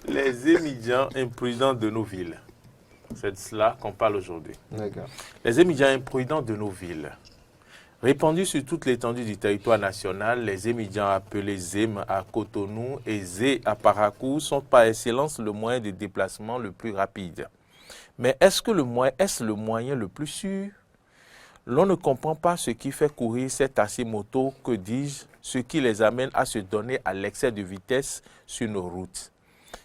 Les émigrants imprudents de nos villes. C'est de cela qu'on parle aujourd'hui. D'accord. Les émigrants imprudents de nos villes. Répandus sur toute l'étendue du territoire national, les émigrants appelés ZEM à Cotonou et ZÉ à Parakou sont par excellence le moyen de déplacement le plus rapide. Mais est-ce le moyen le plus sûr? L'on ne comprend pas ce qui fait courir ces taxis motos, que dis-je, ce qui les amène à se donner à l'excès de vitesse sur nos routes.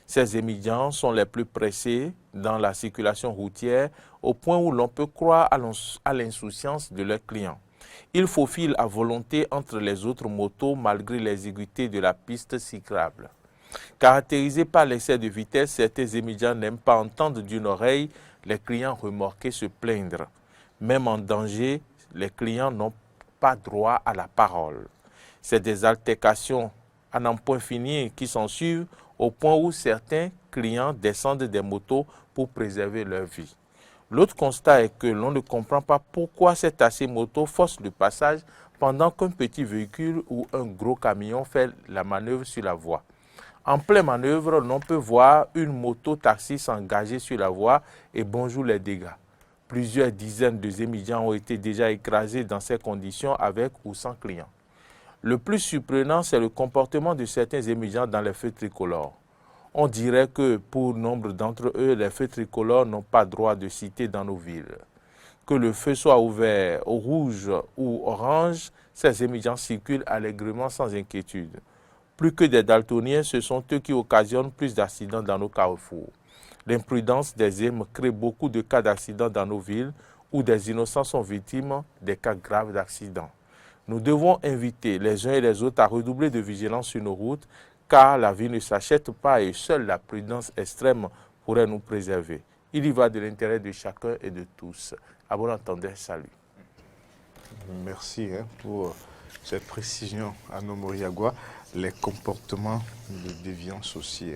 Ces émigrants sont les plus pressés dans la circulation routière au point où l'on peut croire à l'insouciance de leurs clients. Ils faufilent à volonté entre les autres motos malgré l'exiguïté de la piste cyclable. Caractérisés par l'excès de vitesse, certains émigrants n'aiment pas entendre d'une oreille les clients remorqués se plaindre. Même en danger, les clients n'ont pas droit à la parole. C'est des altercations à n'en point finir qui s'ensuivent au point où certains clients descendent des motos pour préserver leur vie. L'autre constat est que l'on ne comprend pas pourquoi ces taxis motos forcent le passage pendant qu'un petit véhicule ou un gros camion fait la manœuvre sur la voie. En pleine manœuvre, l'on peut voir une moto-taxi s'engager sur la voie et bonjour les dégâts. Plusieurs dizaines de émigrants ont été déjà écrasés dans ces conditions avec ou sans clients. Le plus surprenant, c'est le comportement de certains émigrants dans les feux tricolores. On dirait que pour nombre d'entre eux, les feux tricolores n'ont pas droit de citer dans nos villes. Que le feu soit ouvert au rouge ou orange, ces émigrants circulent allègrement sans inquiétude. Plus que des daltoniens, ce sont eux qui occasionnent plus d'accidents dans nos carrefours. L'imprudence des hommes crée beaucoup de cas d'accidents dans nos villes où des innocents sont victimes des cas graves d'accidents. Nous devons inviter les uns et les autres à redoubler de vigilance sur nos routes car la vie ne s'achète pas et seule la prudence extrême pourrait nous préserver. Il y va de l'intérêt de chacun et de tous. À bon entendeur, salut. Merci pour cette précision à nos Moriagua. Les comportements de déviance aussi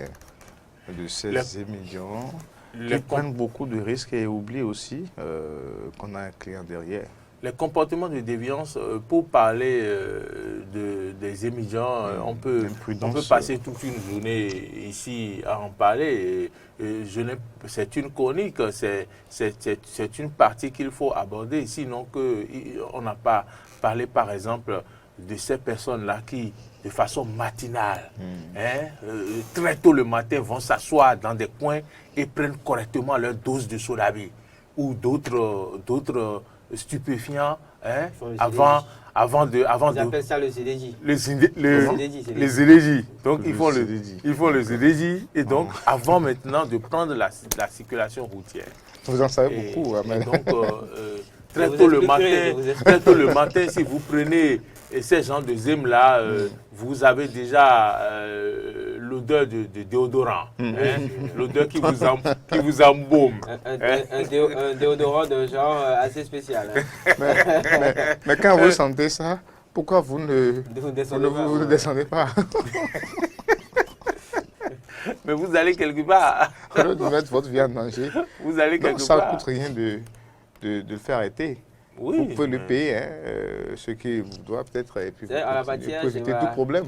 de ces émigrants qui prennent beaucoup de risques et oublient aussi qu'on a un client derrière. Les comportements de déviance, pour parler des émigrants, on peut passer toute une journée ici à en parler. C'est une chronique, c'est une partie qu'il faut aborder, sinon on n'a pas parlé par exemple de ces personnes-là qui, de façon matinale, très tôt le matin, vont s'asseoir dans des coins et prennent correctement leur dose de sodabi ou d'autres stupéfiants avant de... Ils appellent ça le ZDJ. Les ZDJ. Donc ils font le ZDJ et donc avant maintenant de prendre la circulation routière. Vous en savez beaucoup. Et donc très tôt le matin, si vous prenez ces gens de zème là, vous avez déjà l'odeur de déodorant, l'odeur qui vous embaume. Un déodorant de genre assez spécial. Mais quand vous sentez ça, pourquoi vous ne descendez pas? Mais vous allez quelque part. Au lieu de mettre votre vie en danger, vous allez quelque part. Ça ne coûte rien de le faire arrêter. Oui, vous pouvez le payer, ce qui vous doit peut-être, et puis vous éviter tout problème.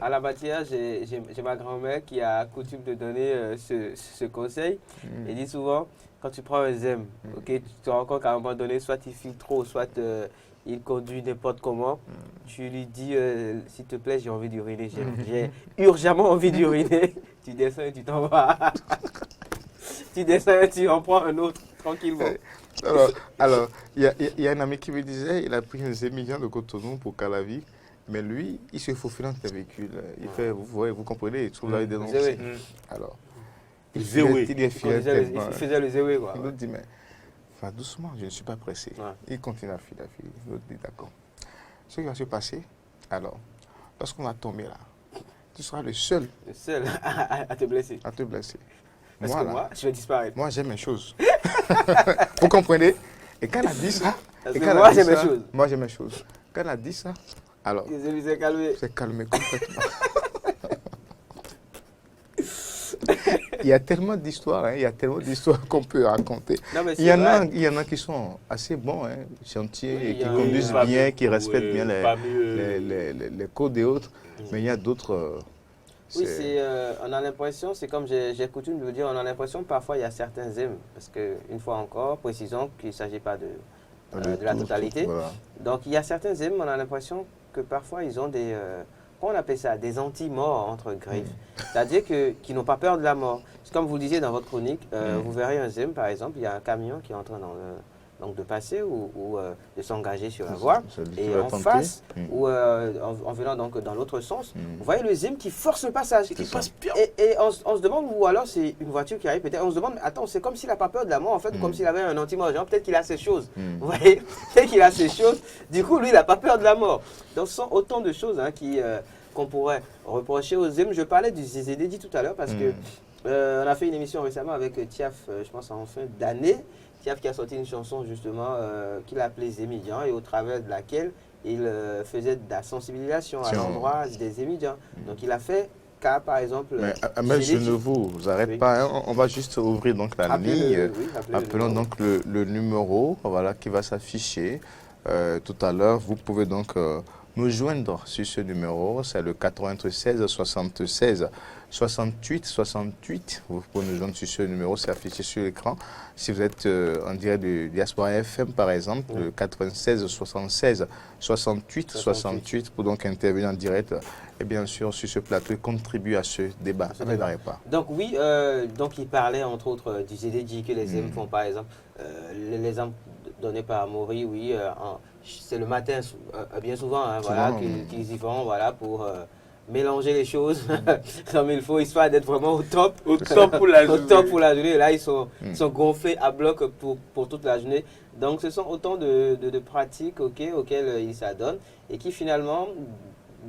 À la matière, j'ai ma grand-mère qui a coutume de donner ce conseil. Elle dit souvent, quand tu prends un ZEM, tu te rends compte qu'à un moment donné, soit il file trop, soit il conduit n'importe comment, tu lui dis, s'il te plaît, j'ai envie d'uriner, j'ai urgemment envie d'uriner, tu descends et tu t'en vas. Tu descends et tu en prends un autre, tranquillement. Alors, il y a un ami qui me disait, il a pris un émigrant de Cotonou pour Calavi, mais lui, il se faufile dans ses véhicules. Il fait, vous comprenez, il trouve là, il dénonce. Alors, il est fier. Il faisait le zéoué, quoi. Il nous dit, mais va doucement, je ne suis pas pressé. Il continue à filer. Il nous dit, d'accord. Ce qui va se passer, alors, lorsqu'on va tomber là, tu seras le seul à te blesser. Parce que moi, je vais disparaître. Moi, j'aime mes choses. Vous comprenez? Et quand elle a dit ça... Moi, j'aime mes choses. Quand elle a dit ça, alors... Il s'est calmé. C'est calmé complètement. Il y a tellement d'histoires, il y a tellement d'histoires qu'on peut raconter. Non, il y en a qui sont assez bons, chantiers, qui conduisent bien, qui respectent bien les codes et autres. Mais il y a d'autres... Oui, on a l'impression, c'est comme j'ai coutume de vous dire, on a l'impression parfois il y a certains zèmes, parce qu'une fois encore, précisons qu'il ne s'agit pas de la totalité. Voilà. Donc il y a certains zèmes, on a l'impression que parfois ils ont des, comment on appelle ça, des anti-morts entre griffes. C'est-à-dire qu'ils n'ont pas peur de la mort. C'est comme vous le disiez dans votre chronique, vous verrez un zème par exemple, il y a un camion qui est en train donc de passer ou de s'engager sur la voie. Et en face, ou en venant donc dans l'autre sens, vous voyez le zème qui force le passage. Qui passe bien. Et on se demande, ou alors c'est une voiture qui arrive, peut-être, on se demande, attends, c'est comme s'il n'a pas peur de la mort, en fait, ou comme s'il avait un anti-mort. Genre, peut-être qu'il a ces choses. Vous voyez, peut-être qu'il a ces choses. Du coup, lui, il n'a pas peur de la mort. Donc, ce sont autant de choses qu'on pourrait reprocher aux zèmes. Je parlais du ZZD tout à l'heure parce que on a fait une émission récemment avec Tiaf, je pense en fin d'année. Tiaf qui a sorti une chanson justement qu'il a appelée Zémidian et au travers de laquelle il faisait de la sensibilisation à l'endroit des Zémidians. Donc il a fait cas par exemple... Mais je ne vous arrête pas, hein. On va juste ouvrir donc la ligne. Appelons donc le numéro voilà, qui va s'afficher tout à l'heure. Vous pouvez donc nous joindre sur ce numéro, c'est le 96 76 68 68. Vous pouvez nous joindre sur ce numéro, c'est affiché sur l'écran. Si vous êtes en direct de Diaspora FM, par exemple, le 96 76 68 68, pour donc intervenir en direct. Et bien sûr, sur ce plateau, contribuer à ce débat. Ça ne m'arrête pas. Donc oui, donc il parlait entre autres du ZDJ que les zèmes font, par exemple. L'exemple donné par Maury, oui, c'est le matin, bien souvent, hein, voilà, qu'ils y vont, voilà, pour... mélanger les choses comme il faut, histoire d'être vraiment au top pour la journée. Au top pour la journée. Et là, ils sont gonflés à bloc pour toute la journée. Donc, ce sont autant de pratiques auxquelles ils s'adonnent et qui finalement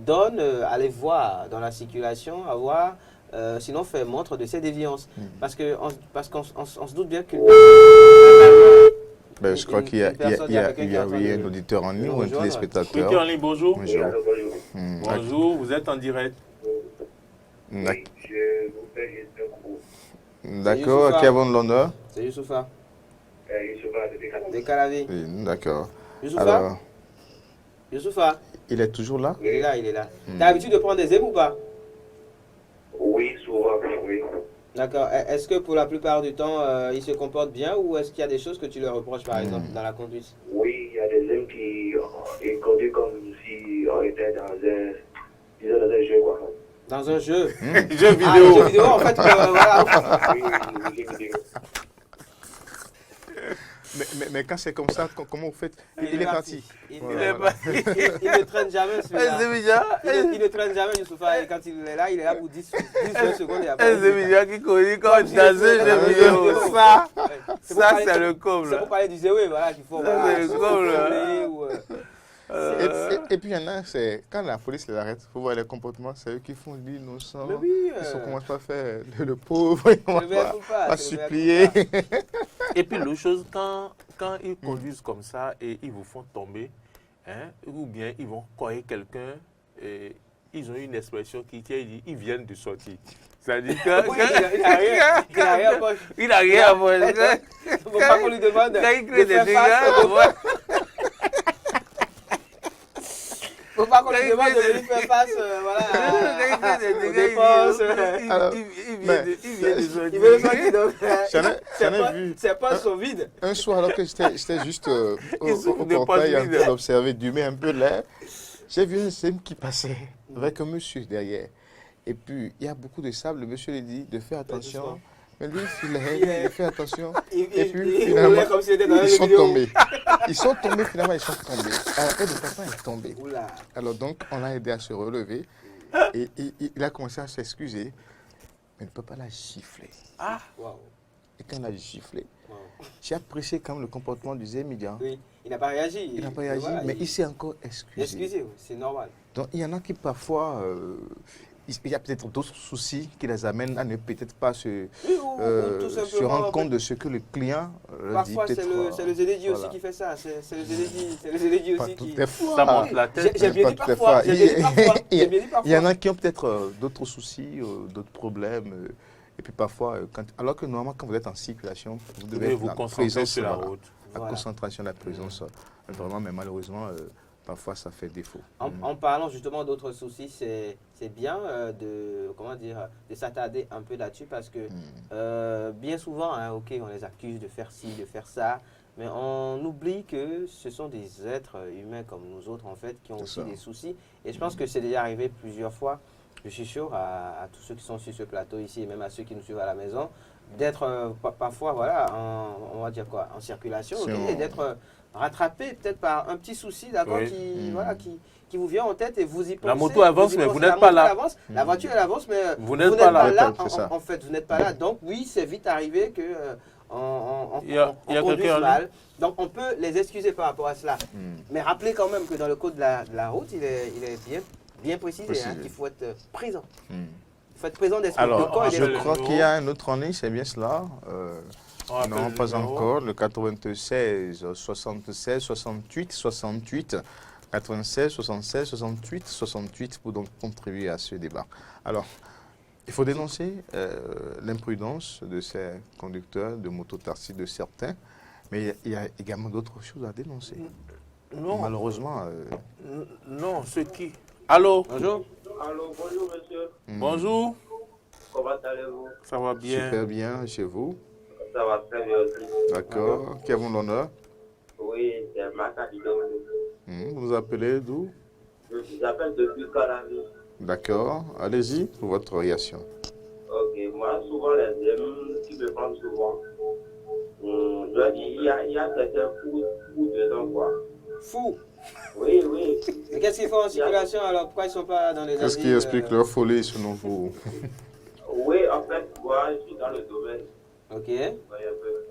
donnent à les voir dans la circulation, à voir, sinon fait montre de ces déviances. Parce qu'on se doute bien que... Ben, je crois qu'il y a un auditeur en ligne ou un téléspectateur. Auditeur en ligne, bonjour. Bonjour. Bonjour, vous êtes en direct. Oui, je vous fais juste un coup. D'accord, qui avons l'honneur? C'est Youssoufa. Youssoufa de Décalavi. Décalavi. Oui, d'accord. Youssoufa. Youssoufa. Il est toujours là? Il est là, il est là. T'as l'habitude de prendre des zèmes ou pas? Oui, souvent, oui. D'accord. Est-ce que pour la plupart du temps, ils se comportent bien ou est-ce qu'il y a des choses que tu leur reproches, par exemple, dans la conduite? Oui, il y a des hommes qui conduisent comme si on était dans un jeu, quoi. Dans un jeu? Jeu vidéo. Un jeu vidéo, en fait, voilà. Oui, jeu vidéo. Mais quand c'est comme ça, comment vous faites? Il est parti. Il ne traîne jamais celui-là. Il ne traîne jamais Youssoufa. Et quand il est là pour 10 secondes. Zémidian qui connaît comme dans un jeu vidéo. Ça c'est le comble. C'est pour parler du Zéwé, voilà, qu'il faut. C'est le comble. Et puis il y en a, c'est quand la police les arrête, il faut voir les comportements, c'est eux qui font l'innocent. Mais oui, ils ne commencent pas à faire le pauvre, ils ne commencent pas à supplier. Et puis l'autre chose, quand ils conduisent comme ça et ils vous font tomber, hein, ou bien ils vont coller quelqu'un, ils ont une expression qui dit ils viennent de sortir. C'est-à-dire que il n'a rien à poche. Il ne faut pas qu'on lui demande quand il crée des dégâts. Il ne faut pas qu'on lui demande de lui faire face il veut le sortir. C'est pas son vide. Un soir, alors que j'étais juste au portail en train d'observer, d'humer un peu l'air, j'ai vu un zème qui passait avec un monsieur derrière. Et puis, il y a beaucoup de sable. Le monsieur lui dit de faire attention. Mais lui, il fait attention. Et puis, finalement, ils sont tombés. Ils sont tombés, finalement, ils sont tombés. Après, le papa est tombé. Alors donc, on l'a aidé à se relever. Et il a commencé à s'excuser. Mais le papa l'a giflé. Ah, wow. Et quand il a giflé, j'ai apprécié quand même le comportement du Zémidian. Oui, il n'a pas réagi. Il n'a pas réagi, voilà, mais il s'est encore excusé. Excusez, c'est normal. Donc, il y en a qui parfois... il y a peut-être d'autres soucis qui les amènent à ne peut-être pas se rendre compte de ce que le client dit. Parfois, c'est le ZDJ aussi qui fait ça. C'est le ZDJ aussi qui... Ça monte la tête. J'ai bien dit parfois. Il y en a qui ont peut-être d'autres soucis, d'autres problèmes. Et puis parfois, alors que normalement, quand vous êtes en circulation, vous devez vous concentrer sur la route. La concentration, la présence. Vraiment, mais malheureusement... parfois ça fait défaut. En parlant justement d'autres soucis, c'est bien de s'attarder un peu là-dessus parce que bien souvent, hein, ok, on les accuse de faire ci, de faire ça, mais on oublie que ce sont des êtres humains comme nous autres en fait qui ont aussi des soucis. Et je pense que c'est déjà arrivé plusieurs fois. Je suis sûr à tous ceux qui sont sur ce plateau ici et même à ceux qui nous suivent à la maison d'être parfois voilà on va dire quoi en circulation et d'être rattrapé peut-être par un petit souci d'accord qui vous vient en tête et vous y pensez. La moto avance mais vous n'êtes pas là. La voiture elle avance mais vous n'êtes pas là. En fait vous n'êtes pas là. Donc oui c'est vite arrivé que on conduise mal. Donc on peut les excuser par rapport à cela. Mais rappelez quand même que dans le code de la route il est bien précisé hein, qu'il faut être présent. Il faut être présent d'esprit. Alors, je crois qu'il y a un autre en ligne, c'est bien cela. Non, pas encore. Le 96 76 68 68 96 76 68 68 pour donc contribuer à ce débat. Alors, il faut dénoncer l'imprudence de ces conducteurs de mototaxi de certains, mais il y a également d'autres choses à dénoncer. Non. Malheureusement. Non, ceux qui... Allô? Bonjour. Allô, bonjour monsieur. Bonjour. Comment allez-vous? Ça va bien. Super bien, chez vous? Ça va très bien aussi. D'accord. Qui avons l'honneur? Oui, c'est Maka Didomou. Vous nous appelez d'où? Je vous appelle depuis Calavi. D'accord. Allez-y pour votre réaction. Ok, moi souvent les amis qui me prennent souvent, je dois dire, il y a certains fous dedans quoi. Fous? Oui. Et qu'est-ce qu'ils font en circulation alors? Pourquoi ils ne sont pas dans les Qu'est-ce qui explique leur folie selon vous? Oui, en fait, moi, je suis dans le domaine. Ok. Voyez un peu.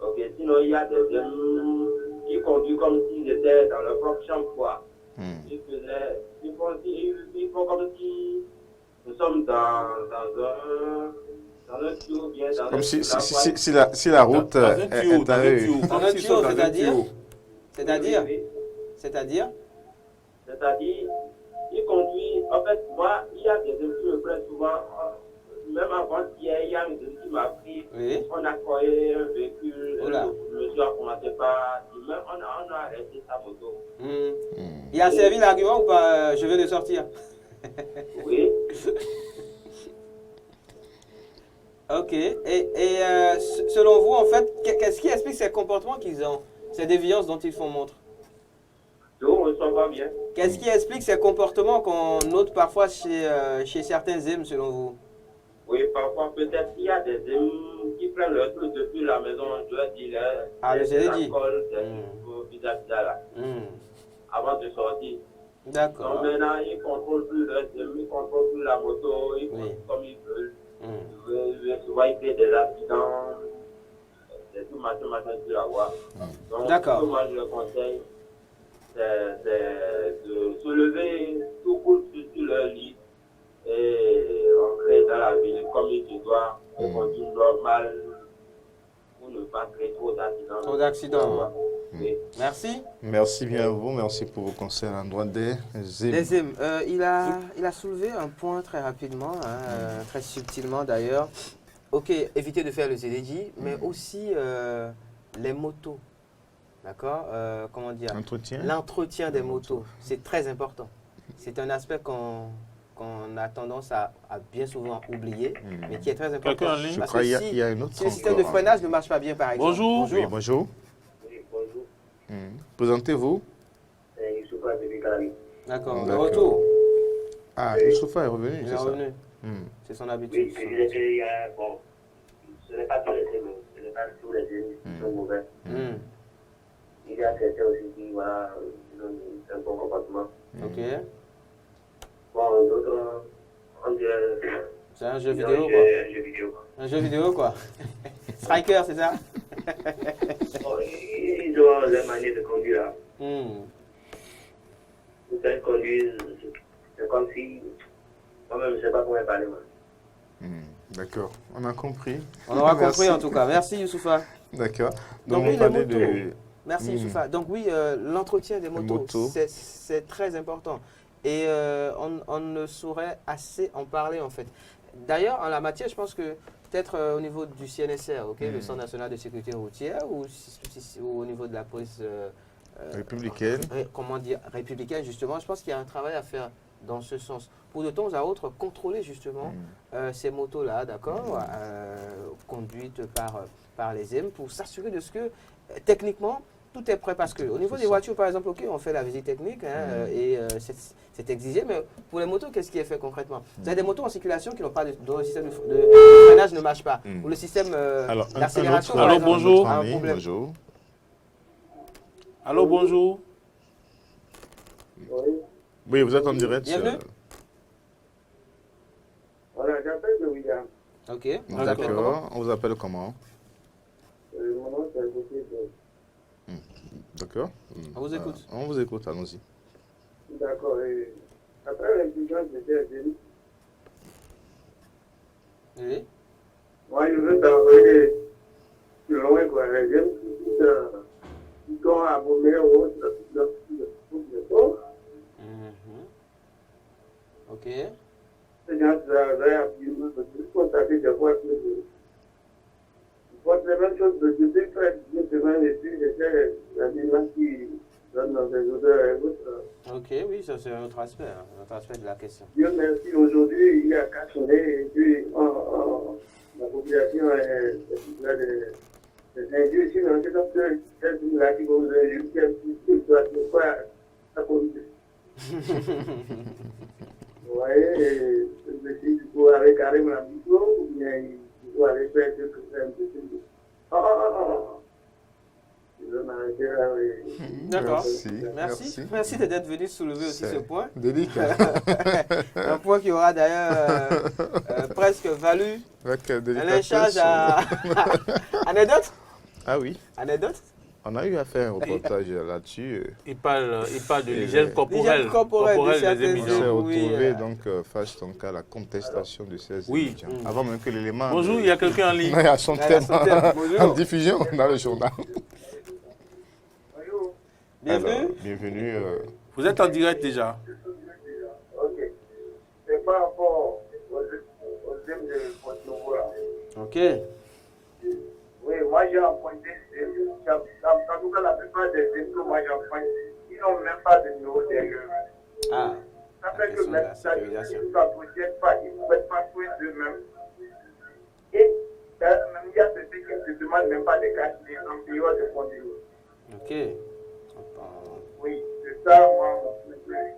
Ok, sinon, il y a des jeunes qui conduisent comme s'ils étaient dans leur propre chambre, quoi. Ils font comme si nous sommes dans un tuyau, bien dans Comme un si la route est à eux. Dans un tuyau, c'est-à-dire? Oui. C'est-à-dire? C'est-à-dire, ils conduisent. En fait, moi, il y a des jeunes qui me prennent souvent. Même avant-hier, il y a une jeune qui m'a pris. Oui. On a croyé un véhicule. Oula. Le monsieur a commencé par. Même on a arrêté sa moto. Il a servi l'argument ou pas? Je viens de sortir. Oui. Ok. Et selon vous, en fait, qu'est-ce qui explique ces comportements qu'ils ont? Ces déviances dont ils font montre? Donc, on ne sent pas bien. Qu'est-ce qui explique ces comportements qu'on note parfois chez certains zèmes, selon vous? Oui, parfois, peut-être qu'il y a des hommes qui prennent leur truc depuis la maison, je dois dire, l'alcool, des là, avant de sortir. D'accord. Donc maintenant, ils ne contrôlent plus leur ils ne contrôlent plus la moto, ils font comme ils veulent. Souvent, ils créent des accidents. C'est tout matin sur la voie. Donc, d'accord. moi, je le conseille, c'est de se lever tout court sur leur lit et rentrer dans la ville comme il se doit, conduire normal pour ne pas créer trop d'accidents. Trop d'accidents. Oui. Merci. Merci bien à vous, merci pour vos conseils à l'endroit des zèmes. Il a soulevé un point très rapidement, très subtilement d'ailleurs. Ok, éviter de faire le CDJ, mais aussi les motos. D'accord? Comment dire? L'entretien des motos. C'est très important. C'est un aspect qu'on a tendance à bien souvent oublier, mais qui est très important. Quelqu'un en ligne? Je crois qu'il y a une autre si le système de freinage ne marche pas bien, par exemple. Bonjour. Oui, bonjour. Oui, bonjour. Présentez-vous. Youssoufa depuis Calavi. D'accord. De retour. Ah, Youssoufa est revenu, Il c'est est ça? revenu. C'est son habitude. Oui, je disais qu'il y a, bon, ce n'est pas tous les thèmes, ce n'est pas tous les thèmes qui sont mauvais. Il y a certains aussi qui, voilà, ils ont un bon comportement. Ok. Bon, d'autres, on dirait. C'est un jeu ils ont vidéo, quoi. Un jeu vidéo, quoi. Un jeu vidéo, quoi. Striker, c'est ça? Bon, ils ont leur manière de conduire, là. Ils conduisent, c'est comme si. Moi-même, je ne sais pas comment parler, moi. D'accord, on a compris. On aura compris en tout cas. Merci Youssoufa. D'accord. Donc, Donc oui, on parlait de... Merci Youssoufa. Donc oui, l'entretien des motos, c'est très important. Et on ne saurait assez en parler en fait. D'ailleurs, en la matière, je pense que peut-être au niveau du CNSR, le Centre national de sécurité routière, ou au niveau de la police Républicaine. Comment dire, républicaine, justement. Je pense qu'il y a un travail à faire dans ce sens. Pour de temps à autre, contrôler justement ces motos-là, d'accord, conduites par les EM, pour s'assurer de ce que, techniquement, tout est prêt. Parce qu'au niveau des voitures, par exemple, ok, on fait la visite technique et c'est exigé, mais pour les motos, qu'est-ce qui est fait concrètement? Vous avez des motos en circulation qui n'ont pas dont le système de freinage ne marche pas, ou le système d'accélération. Allô, bonjour. A un problème. Bonjour. Allô, bonjour. Oui, vous êtes en direct. Bienvenue. Voilà, j'appelle de William. Ok. On vous appelle comment? D'accord. On vous appelle comment? Mon nom, c'est Gauthier. D'accord. On vous écoute. On vous écoute, allons-y. D'accord. Après l'exigence de TSD, Oui. moi, je veux t'envoyer plus loin, quoi. Les jeunes qui sont abonnés au Ok. ces gens constaté des fois que votre même chose de depuis près d'une semaine et puis j'étais la gens qui donne des odeurs et autres. Ok, oui, ça c'est un autre aspect de la question. Dieu merci, aujourd'hui il y a qu'à sonner et puis la population est des injures sur un certain nombre de là qui vont vous injurier, qui doit pas la politique. Vous voyez, je suis du coup avec Karim la micro, ou bien il faut aller faire quelque chose. Je vais m'arrêter là, oui. D'accord. Merci. D'être venu soulever aussi ce point. Délicat. Un point qui aura d'ailleurs presque valu un échange à anecdote. Ah oui, Anecdote. on a eu à faire un reportage là-dessus. Il parle de l'hygiène corporelle. L'hygiène corporelle de des certains On s'est émigrants. Oui, retrouvé donc face donc à la contestation de ces Oui. étudiants. Avant même que l'élément. Bonjour, il y a quelqu'un en ligne. Il y a son thème Bonjour. en diffusion dans le journal. Bienvenue. Alors, bienvenue. Vous êtes en direct déjà. Ok. C'est par rapport au thème de votre nouveau là. Ok. Oui, moi j'ai emprunté, en tout cas la plupart des que moi j'ai emprunté, ils n'ont même pas de numéro derrière. Ah. Ça La fait que question de même la ça, ils sécurisation. ne s'approchent pas, ils ne pouvaient pas trouver d'eux-mêmes. Et d'ailleurs, même il y a ceux qui ne se demandent même pas de cacher en période de conduire. Ok. Oui, c'est ça moi mon préféré.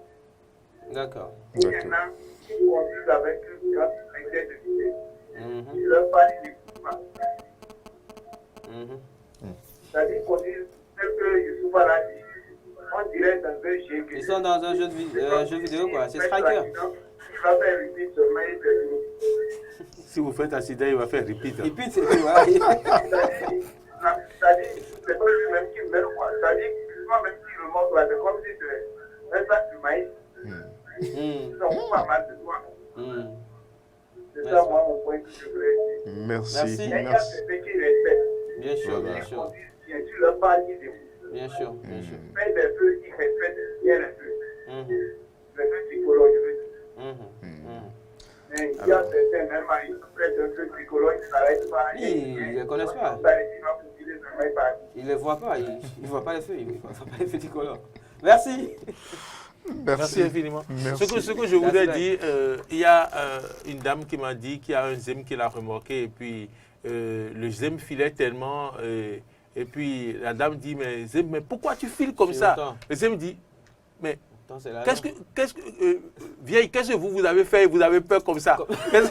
D'accord. Il y en a qui conduisent avec une grande excès de vitesse. Mhm. Ils leur parlent d'équipement. Mhm. C'est-à-dire qu'on dit que Youssouf a dit, on dirait dans un jeu que... Ils sont dans un jeu vidéo quoi. C'est Striker. Il va faire repeat seulement, il fait tout. Si vous faites accident, il va faire repeat. Et puis c'est ouais. C'est-à-dire, c'est pas lui-même qui meurt quoi. C'est-à-dire, moi-même qui remonte, c'est comme si c'est un sac de maïs. Ils ont pas mal de toi. C'est ça, moi, mon point que je voulais dire. Merci. Merci. Et il y a ceux qui respectent. Bien sûr, Voilà. bien sûr. Bien sûr, leur parle, ils écoutent. Bien sûr, bien sûr. Fait des feux, ils respectent bien les feux. Les feux psychologues, je veux dire. Mais il y a certains, même ils prennent un feu psychologue, ils s'arrêtent pas. Ils ne les connaissent pas. Ils ne les voient pas. Ils ne voient pas les feux. Ils ne voient pas les feux tricolores. Merci. Merci infiniment. Merci. Ce que je voudrais dire, il y a une dame qui m'a dit qu'il y a un zème qui l'a remorqué et puis le zème filait tellement et puis la dame dit mais zème, mais pourquoi tu files comme ça? Longtemps. Le zème dit mais Attends, c'est là, qu'est-ce que vieille, qu'est-ce que vous avez fait? Vous avez peur comme ça? Il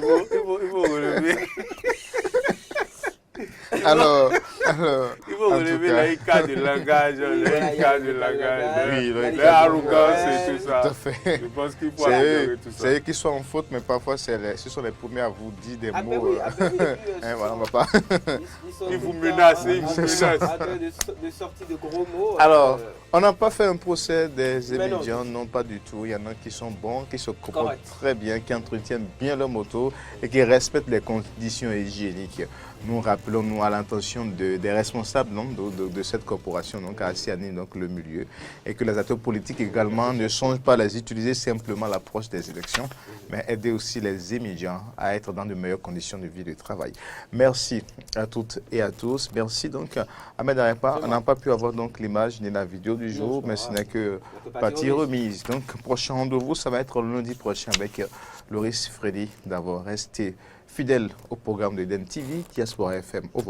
faut relever. Alors, il faut relever le cas de langage, Oui, l'arrogance et tout ça. tout à fait. Je pense qu'il faut améliorer tout ça. C'est eux qui sont en faute, mais parfois ce sont les premiers à vous dire des mots. Voilà, on va pas. Ils vous menacent, ils vous C'est ça. menacent. De sortie de gros mots. Alors, on n'a pas fait un procès des Mais non. étudiants, non pas du tout. Il y en a qui sont bons, qui se comportent Correct. très bien, qui entretiennent bien leur moto et qui respectent les conditions hygiéniques. nous rappelons à l'intention des responsables de cette corporation, donc à assainir donc, le milieu, et que les acteurs politiques également ne songent pas à les utiliser simplement à l'approche des élections, mais aider aussi les émigrants à être dans de meilleures conditions de vie et de travail. Merci à toutes et à tous. Merci donc Ahmed Arepa. On n'a pas pu avoir donc l'image ni la vidéo du jour, mais ce n'est que partie remise. Donc prochain rendez-vous, ça va être lundi prochain avec Loris Freddy d'avoir resté fidèle au programme de DEN TV, Diaspora FM. Au revoir.